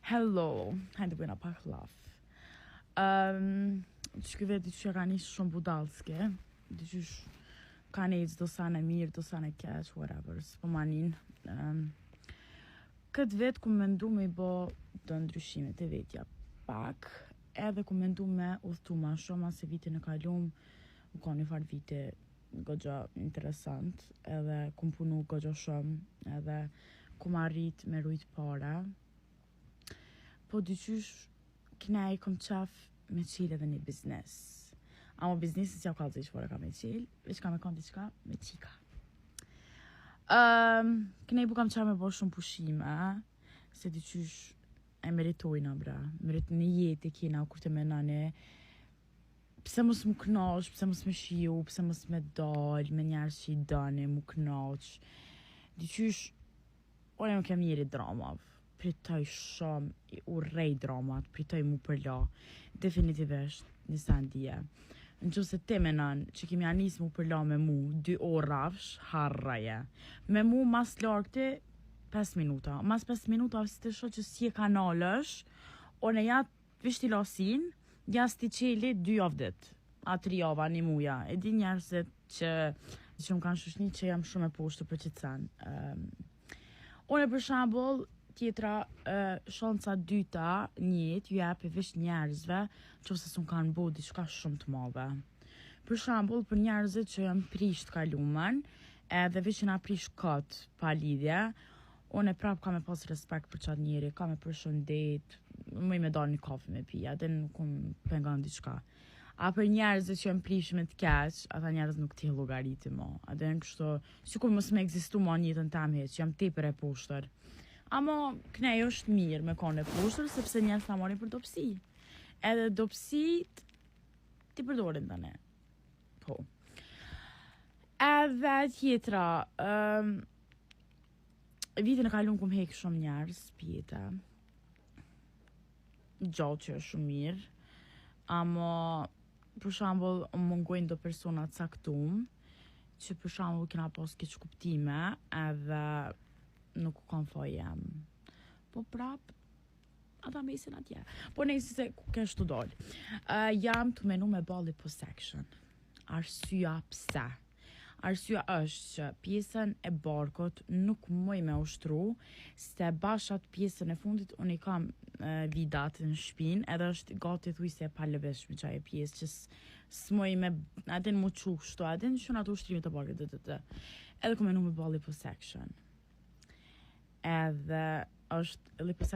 Hello, hajde bëjna pak laf. Shkyve diqysh ka një shumë budalske, diqysh ka nejtë do sa në mirë, do sa në keq, whatever, s'po manin. Këtë vetë ku mendu me I bo të ndryshimet e vetja pak, edhe ku mendu me udhtu ma shumë, se vitin e kalum, u ka një farë vite gogja interesant, edhe ku punu gogja shumë, edhe ku ma rrit me rujt para. Po dyqysh këna I kom qaf me qil edhe një biznes. Amo biznesin s'ja u kalzë që fore ka me qil, veç ka me konë diqka me qika. Këna I bu kam qaf me bo shumë pushime, se dyqysh e meritojna bra. Merit në jetë e kina kur të menane, pse mos mu knoq, pse mos me shiu, pse mos me dal, me njerës që I dane, mu knoq. Dyqysh, ore nuk jam njeri dramav. Pritoj shumë, I urrej dramat, pritoj mu përla, definitivisht, njësa ndije. Në që se te menan që kemi anis mu përla me mu, 2 orafsh, harraje. Me mu mas larkëti, 5 minuta. Mas 5 minuta, si të shoh që si e kanalësh, o në jatë vishti lasin, jas ti qeli 2 javdit, a 3 java, 1 muja. E di njerëzit që më kanë shushni që jam shumë e poshtë për qëtësan. One për shambull, tjetra shanca dyta njët ju jep e vish njerëzve që ose s'un kanë bo diçka shumë të madhe. Për shambull, për njerëzit që janë prish të kalumen, edhe vish që na prish këtë pa lidhje, unë e prap ka me pas respekt për qatë njeri, ka me përshëndet, më I me dalë një kafe me pija, dhe nuk unë pengan diçka. A për njerëzit që janë prish me të keq, ata njerëz nuk t'i llogariti mo. A dhe në kështu, sikur mos me egzistu mo njëtën tam heq, që jam tepër e poshtër. Amo, kënej është mirë me kone poshtër, sepse njerëz ta marrin për dopsi. Edhe dopsit ti përdorin dhe ne. Po. Edhe tjetra, vitin e kalun kum hek shumë njerëz, pjeta. Gjallë që është shumë mirë. Amo, për shambull, mungojnë do persona caktum, që për shambull kena pas keq kuptime, edhe nuk u kanë faj jam. Po prap, ata mesin atje. Po nejsi se kështë të dollë. Jam të menu me ba liposuction. Arsyeja pse. Arsyeja është që pjesën e barkut nuk muj me ushtru, se bashat pjesën e fundit unë I kam vidat në shpin, edhe është gati thuj se e palëveshme qaj e pjesë, që s'muj me adin mu qu kështu, adin që në ato ushtrimi të barkut, edhe ku menu me ba liposuction. Edhe është liposuction